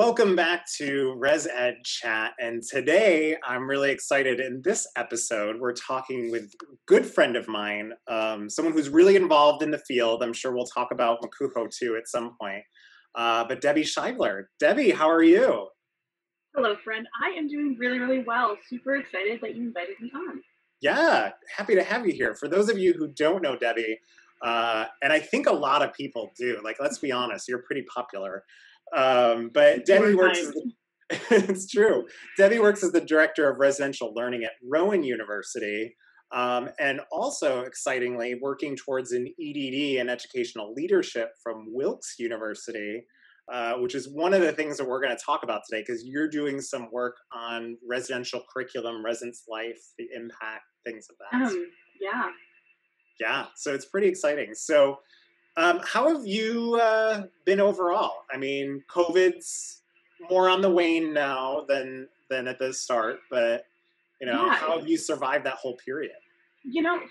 Welcome back to ResEdChat, and today I'm really excited. In this episode, we're talking with a good friend of mine, someone who's really involved in the field. I'm sure we'll talk about MACUHO too at some point, but Debbie Scheibler. Debbie, how are you? Hello, friend. I am doing really, really well. Super excited that you invited me on. Yeah, happy to have you here. For those of you who don't know Debbie, and I think a lot of people do, like, let's be honest, you're pretty popular. But Debbie works as it's true. Debbie works as the director of residential learning at Rowan University, and also excitingly working towards an EDD in educational leadership from Wilkes University, which is one of the things that we're going to talk about today, because you're doing some work on residential curriculum, residence life, the impact, things of that. Yeah. Yeah, so it's pretty exciting. So how have you been overall? I mean, COVID's more on the wane now than at the start, but how have you survived that whole period?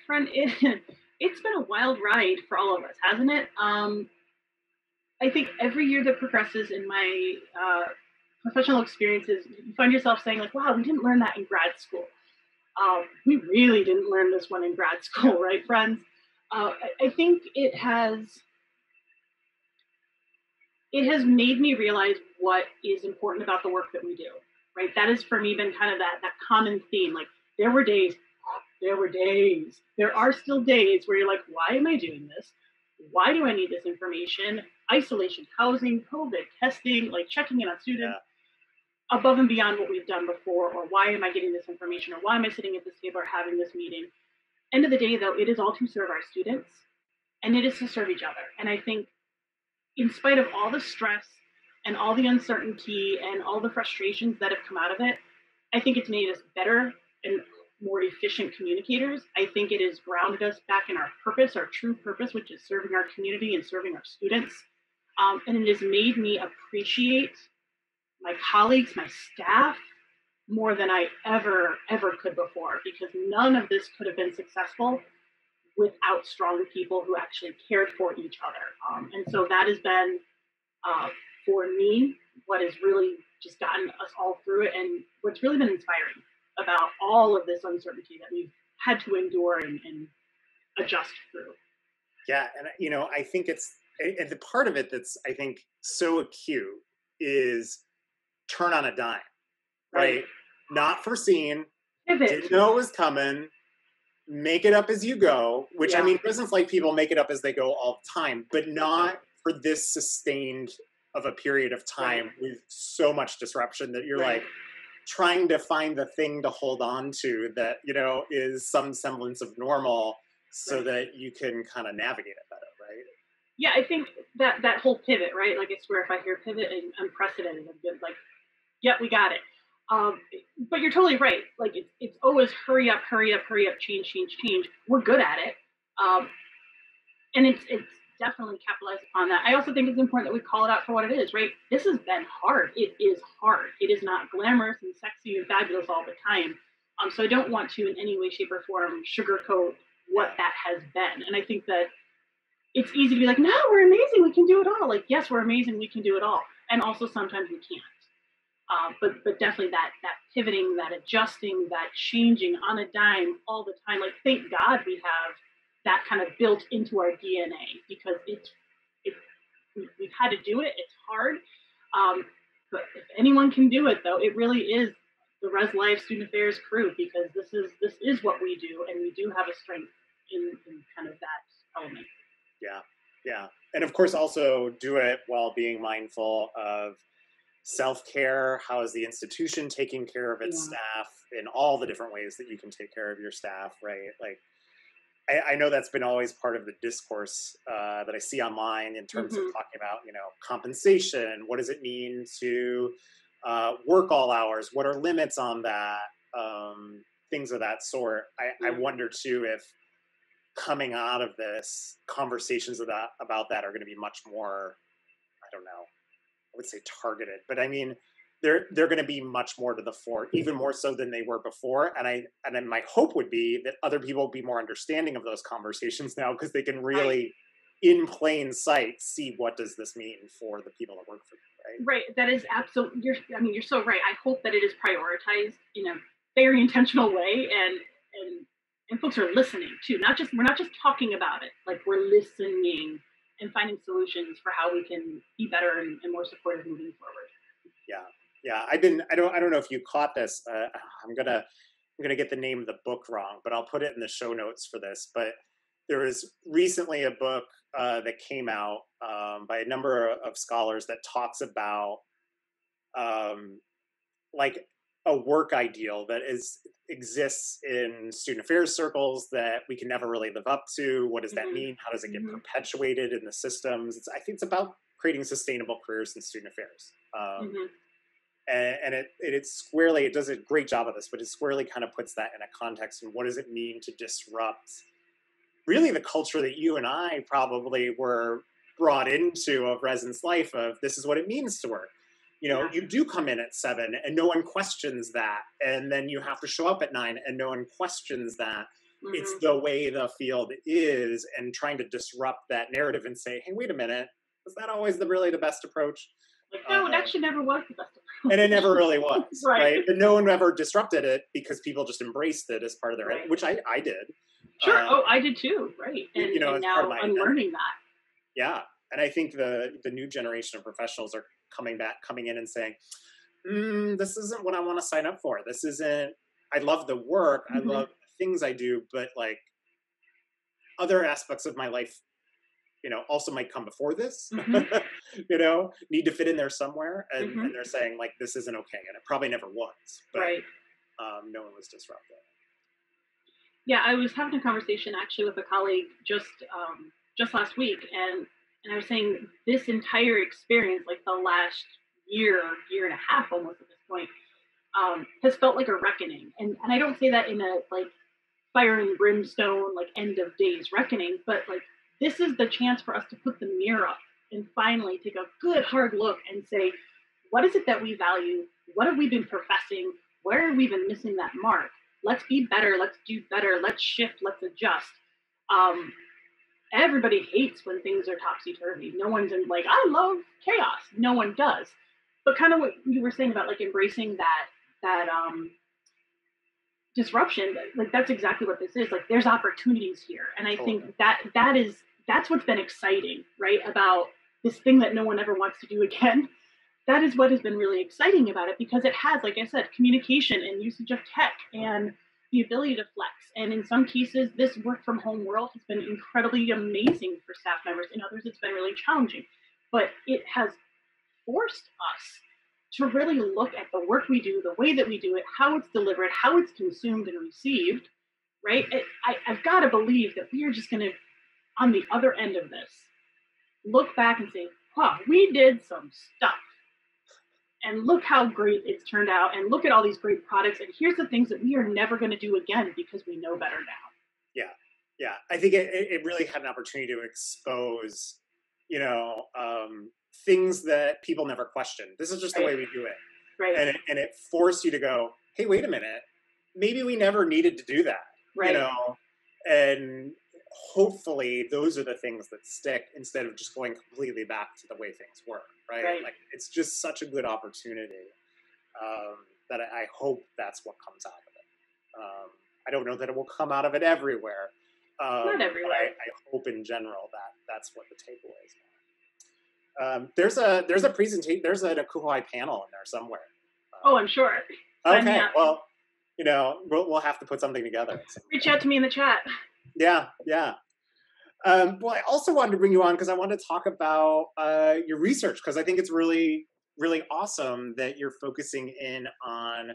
Friend, it's been a wild ride for all of us, hasn't it? I think every year that progresses in my professional experiences, you find yourself saying, like, wow, we didn't learn that in grad school. We really didn't learn this one in grad school, right, friends? I think it has made me realize what is important about the work that we do, right? That has, for me, been kind of that common theme. Like, there are still days where you're like, why am I doing this? Why do I need this information? Isolation, housing, COVID, testing, like checking in on students, above and beyond what we've done before, or why am I getting this information, or why am I sitting at this table or having this meeting? End of the day, though, it is all to serve our students, and it is to serve each other. And I think, in spite of all the stress and all the uncertainty and all the frustrations that have come out of it, I think it's made us better and more efficient communicators. I think it has grounded us back in our purpose, our true purpose, which is serving our community and serving our students. And it has made me appreciate my colleagues, my staff, more than I ever could before, because none of this could have been successful without strong people who actually cared for each other. And so that has been, for me, what has really just gotten us all through it, and what's really been inspiring about all of this uncertainty that we've had to endure and adjust through. Yeah, and I think and the part of it that's, I think, so acute is turn on a dime, right? Not foreseen, didn't know it was coming, make it up as you go, which, I mean, business like people make it up as they go all the time, but not for this sustained of a period of time with so much disruption that you're like trying to find the thing to hold on to that, is some semblance of normal so that you can kind of navigate it better, right? Yeah, I think that whole pivot, right? Like, I swear if I hear pivot and unprecedented, I'm good, like, yeah, we got it. But you're totally right. Like, it's always hurry up, change. We're good at it. And it's definitely capitalized upon that. I also think it's important that we call it out for what it is, right? This has been hard. It is hard. It is not glamorous and sexy and fabulous all the time. So I don't want to in any way, shape, or form sugarcoat what that has been. And I think that it's easy to be like, no, we're amazing, we can do it all. Like, yes, we're amazing, we can do it all. And also sometimes we can't. But definitely that pivoting, that adjusting, that changing on a dime all the time. Like, thank God we have that kind of built into our DNA, because we've had to do it. It's hard. But if anyone can do it, though, it really is the Res Life Student Affairs crew, because this is what we do, and we do have a strength in kind of that element. Yeah. And of course, also do it while being mindful of self-care. How is the institution taking care of its staff in all the different ways that you can take care of your staff, right? Like, I know that's been always part of the discourse that I see online in terms of talking about, compensation. What does it mean to work all hours? What are limits on that? Things of that sort. I wonder too if coming out of this, conversations about that are going to be much more, I don't know, I would say targeted, but I mean, they're going to be much more to the fore, even more so than they were before. And then my hope would be that other people will be more understanding of those conversations now, because they can really, in plain sight, see what does this mean for the people that work for you, Right. That is absolutely. You're so right. I hope that it is prioritized in a very intentional way, and folks are listening too. We're not just talking about it. Like, we're listening and finding solutions for how we can be better and more supportive moving forward. Yeah. Yeah. I don't know if you caught this. I'm gonna get the name of the book wrong, but I'll put it in the show notes for this. But there was recently a book that came out by a number of scholars that talks about um, like a work ideal that exists in student affairs circles that we can never really live up to. What does that mean? How does it get perpetuated in the systems? I think it's about creating sustainable careers in student affairs. And it does a great job of this, but it squarely kind of puts that in a context. And what does it mean to disrupt really the culture that you and I probably were brought into of residence life, of this is what it means to work. You do come in at 7 and no one questions that. And then you have to show up at 9 and no one questions that. It's the way the field is, and trying to disrupt that narrative and say, hey, wait a minute, was that always really the best approach? No, it actually never was the best approach. And it never really was, right? But no one ever disrupted it because people just embraced it as part of their, which I did. Sure. I did too. Right. And now I'm learning that. Yeah. And I think the new generation of professionals are coming in and saying, this isn't what I want to sign up for. This isn't, I love the work. I love the things I do, but like other aspects of my life, also might come before this, need to fit in there somewhere. And they're saying like, this isn't okay. And it probably never was, but no one was disrupted. Yeah. I was having a conversation actually with a colleague just last week. And I was saying this entire experience, like the last year and a half almost at this point, has felt like a reckoning. And I don't say that in a like fire and brimstone, like end of days reckoning, but like this is the chance for us to put the mirror up and finally take a good hard look and say, what is it that we value? What have we been professing? Where have we been missing that mark? Let's be better. Let's do better. Let's shift. Let's adjust. Everybody hates when things are topsy-turvy. No one's in like, I love chaos. No one does. But kind of what you were saying about like embracing that disruption, like that's exactly what this is. Like there's opportunities here. And I think that's what's been exciting, right? About this thing that no one ever wants to do again. That is what has been really exciting about it, because it has, like I said, communication and usage of tech and the ability to flex. And in some cases, this work from home world has been incredibly amazing for staff members. In others, it's been really challenging. But it has forced us to really look at the work we do, the way that we do it, how it's delivered, how it's consumed and received, right? I've got to believe that we are just going to, on the other end of this, look back and say, wow, we did some stuff. And look how great it's turned out, and look at all these great products. And here's the things that we are never going to do again because we know better now. Yeah. I think it really had an opportunity to expose, things that people never questioned. This is just the way we do it. Right. And it forced you to go, hey, wait a minute. Maybe we never needed to do that. Right. And hopefully those are the things that stick instead of just going completely back to the way things were. Right. Like it's just such a good opportunity that I hope that's what comes out of it. I don't know that it will come out of it everywhere. Not everywhere. But I hope in general that's what the takeaway is. There's a presentation. There's an MACUHO panel in there somewhere. I'm sure. Okay. Well, we'll have to put something together. Reach out to me in the chat. Yeah. Well, I also wanted to bring you on because I wanted to talk about your research, because I think it's really, really awesome that you're focusing in on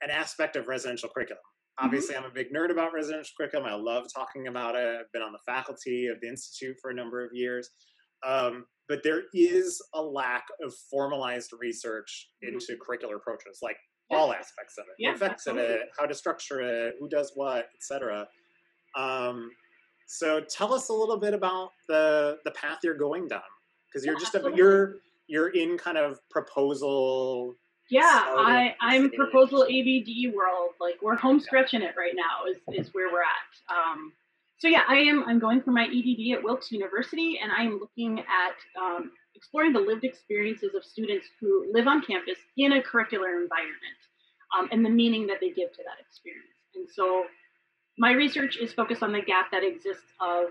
an aspect of residential curriculum. Obviously, I'm a big nerd about residential curriculum. I love talking about it. I've been on the faculty of the Institute for a number of years. But there is a lack of formalized research into curricular approaches, like all aspects of it, the effects of it, how to structure it, who does what, etc. So tell us a little bit about the path you're going down, because you're you're in kind of proposal. Yeah, I'm proposal ABD world. Like we're home stretching it right now is where we're at. So yeah, I'm going for my EDD at Wilkes University, and I am looking at exploring the lived experiences of students who live on campus in a curricular environment, and the meaning that they give to that experience. And so my research is focused on the gap that exists of,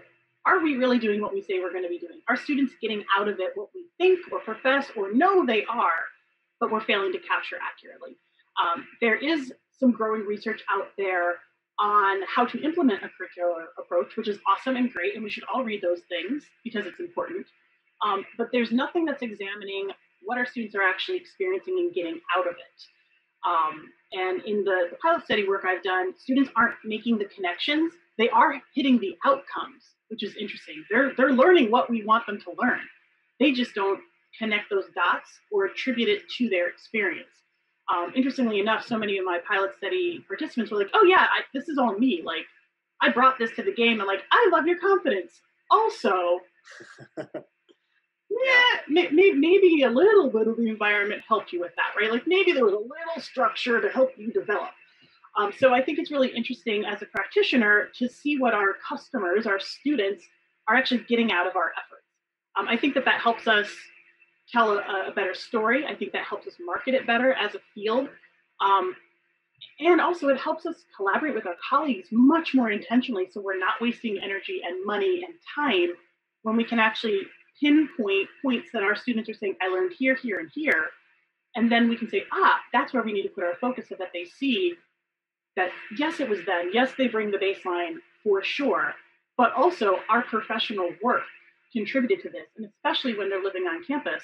are we really doing what we say we're going to be doing? Are students getting out of it what we think or profess or know they are, but we're failing to capture accurately? There is some growing research out there on how to implement a curricular approach, which is awesome and great, and we should all read those things because it's important. But there's nothing that's examining what our students are actually experiencing and getting out of it. And in the pilot study work I've done, students aren't making the connections. They are hitting the outcomes, which is interesting. They're learning what we want them to learn. They just don't connect those dots or attribute it to their experience. Interestingly enough, so many of my pilot study participants were like, oh yeah, this is all me. Like, I brought this to the game, and like, I love your confidence. Also, yeah, maybe a little bit of the environment helped you with that, right? Like maybe there was a little structure to help you develop. So I think it's really interesting as a practitioner to see what our customers, our students, are actually getting out of our efforts. I think that helps us tell a better story. I think that helps us market it better as a field. And also it helps us collaborate with our colleagues much more intentionally, so we're not wasting energy and money and time when we can actually pinpoint points that our students are saying, I learned here, here, and here. And then we can say, that's where we need to put our focus so that they see that, yes, it was them. Yes, they bring the baseline for sure. But also our professional work contributed to this. And especially when they're living on campus,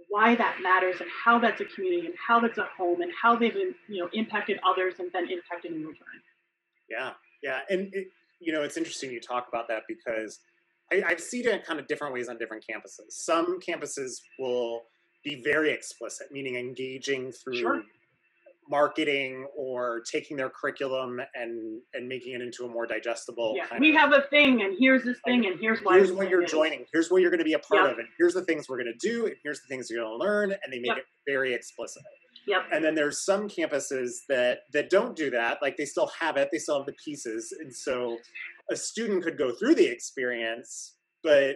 why that matters and how that's a community and how that's a home and how they've impacted others and then impacted in return. Yeah. And it's interesting you talk about that, because I've seen it kind of different ways on different campuses. Some campuses will be very explicit, meaning engaging through marketing or taking their curriculum and making it into a more digestible we have a thing, and here's this thing, and here's why. Here's what you're joining. Here's what you're going to be a part of, and here's the things we're going to do, and here's the things you're going to learn, and they make it very explicit. And then there's some campuses that don't do that. Like, they still have it, they still have the pieces, and so a student could go through the experience, but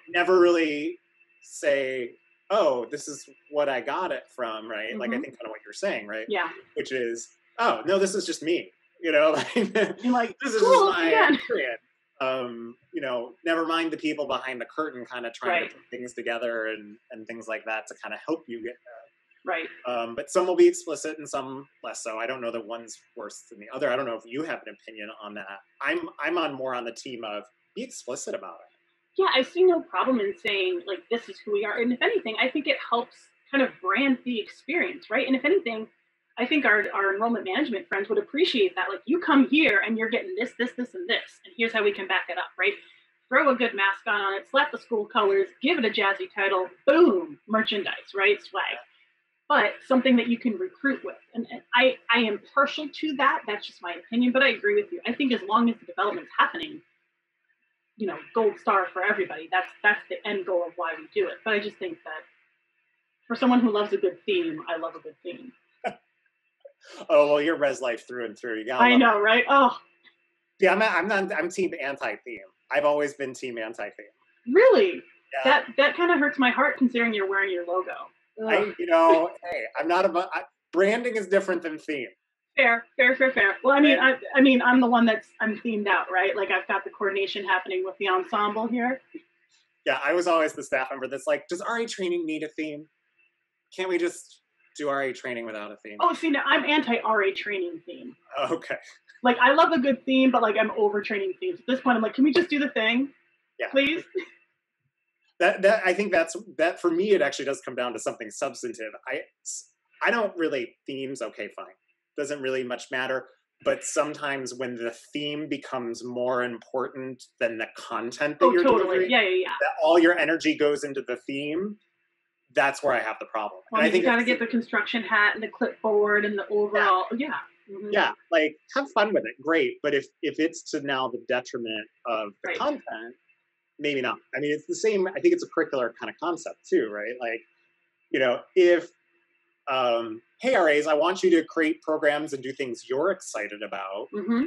never really say, oh, this is what I got it from, right? Mm-hmm. Like, I think kind of what you're saying, right? Yeah. Which is, oh, no, this is just me, like, you're like, this is just my experience. Never mind the people behind the curtain kind of trying to put things together and things like that to kind of help you get there. Right. But some will be explicit and some less so. I don't know that one's worse than the other. I don't know if you have an opinion on that. I'm more on the team of be explicit about it. Yeah, I see no problem in saying, like, this is who we are. And if anything, I think it helps kind of brand the experience, right? And if anything, I think our enrollment management friends would appreciate that. Like, you come here and you're getting this, and this, and here's how we can back it up, right? Throw a good mascot on it, slap the school colors, give it a jazzy title, boom, merchandise, right? Swag. But something that you can recruit with. And I am partial to that. That's just my opinion, but I agree with you. I think as long as the development's happening, gold star for everybody. That's the end goal of why we do it. But I just think that for someone who loves a good theme, I love a good theme. Oh, well, you're res life through and through. I know, right? Oh, yeah. I'm team anti-theme. I've always been team anti-theme. Really? Yeah. That kind of hurts my heart, considering you're wearing your logo. Hey, I'm not about branding is different than theme. Fair. Well, I mean, I'm the one I'm themed out, right? Like, I've got the coordination happening with the ensemble here. Yeah, I was always the staff member that's like, does RA training need a theme? Can't we just do RA training without a theme? Oh, see, now I'm anti-RA training theme. Okay. Like, I love a good theme, but like, I'm over-training themes. At this point, I'm like, can we just do the thing? Yeah. Please? That I think that for me, it actually does come down to something substantive. I don't really, themes, okay, fine. Doesn't really much matter. But sometimes when the theme becomes more important than the content that you're delivering, yeah. that all your energy goes into the theme, that's where I have the problem. Well, and I think you got to get the construction hat and the clipboard and the overall, Yeah, like, have fun with it, great. But if it's to now the detriment of the content, maybe not. I mean, it's the same. I think it's a curricular kind of concept too, right? Like, if hey, RAs, I want you to create programs and do things you're excited about. Mm-hmm.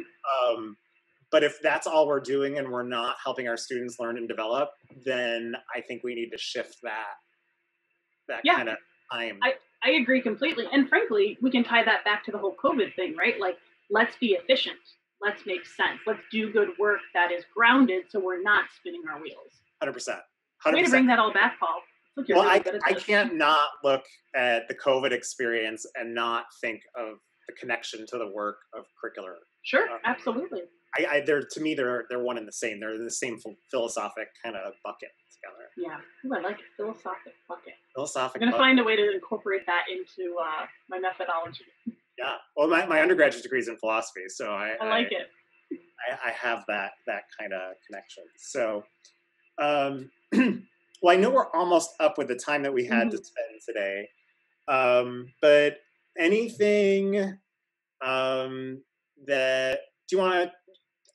But if that's all we're doing and we're not helping our students learn and develop, then I think we need to shift that kind of time. I agree completely. And frankly, we can tie that back to the whole COVID thing, right? Like, let's be efficient. Let's make sense. Let's do good work that is grounded so we're not spinning our wheels. 100%. Way to bring that all back, Paul. Well, I can't not look at the COVID experience and not think of the connection to the work of Curricular. Sure, absolutely. They're, to me, they're one and the same. They're the same philosophic kind of bucket together. Yeah, ooh, I like it. Philosophic bucket. Philosophic. I'm gonna find a way to incorporate that into my methodology. Yeah. Well, my undergraduate degree is in philosophy, so I like it. I have that kind of connection. So, well, I know we're almost up with the time that we had to spend today, but anything that, do you want to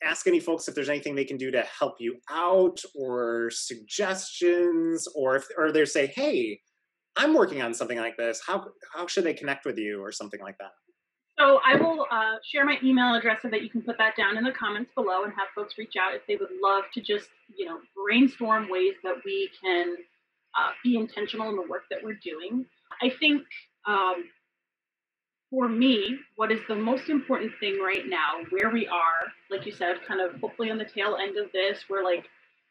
ask any folks if there's anything they can do to help you out, or suggestions, or they say, hey, I'm working on something like this, how should they connect with you, or something like that? So I will share my email address so that you can put that down in the comments below and have folks reach out if they would love to just, brainstorm ways that we can be intentional in the work that we're doing. I think for me, what is the most important thing right now, where we are, like you said, kind of hopefully on the tail end of this, where like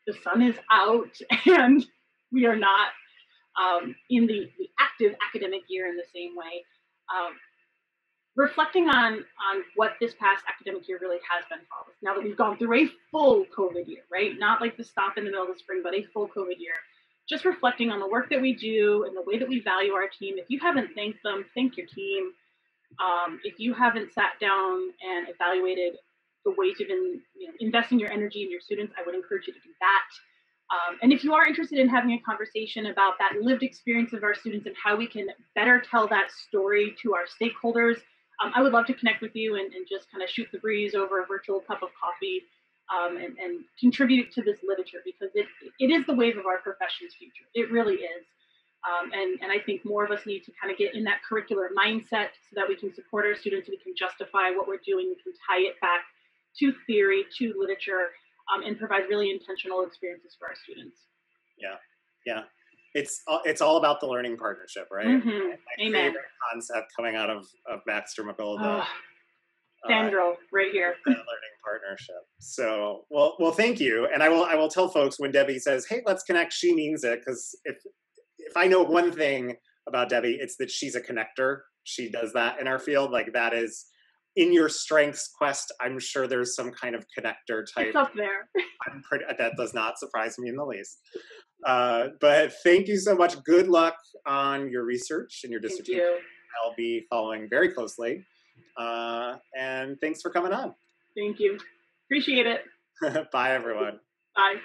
the sun is out and we are not in the active academic year in the same way. Reflecting on what this past academic year really has been for us, now that we've gone through a full COVID year, right? Not like the stop in the middle of the spring, but a full COVID year. Just reflecting on the work that we do and the way that we value our team. If you haven't thanked them, thank your team. If you haven't sat down and evaluated the ways you've been investing your energy in your students, I would encourage you to do that. And if you are interested in having a conversation about that lived experience of our students and how we can better tell that story to our stakeholders, I would love to connect with you and just kind of shoot the breeze over a virtual cup of coffee and contribute to this literature, because it is the wave of our profession's future. It really is. And I think more of us need to kind of get in that curricular mindset so that we can support our students, we can justify what we're doing, we can tie it back to theory, to literature, and provide really intentional experiences for our students. Yeah. It's all about the learning partnership, right? My favorite concept coming out of Baxter McGill, fangirl right here. The learning partnership. So, well, thank you. And I will tell folks, when Debbie says, "Hey, let's connect," she means it, because if I know one thing about Debbie, it's that she's a connector. She does that in our field. Like, that is in your strengths quest. I'm sure there's some kind of connector type. It's up there. That does not surprise me in the least. But thank you so much. Good luck on your research and your dissertation. Thank you. I'll be following very closely. And thanks for coming on. Thank you. Appreciate it. Bye, everyone. Bye.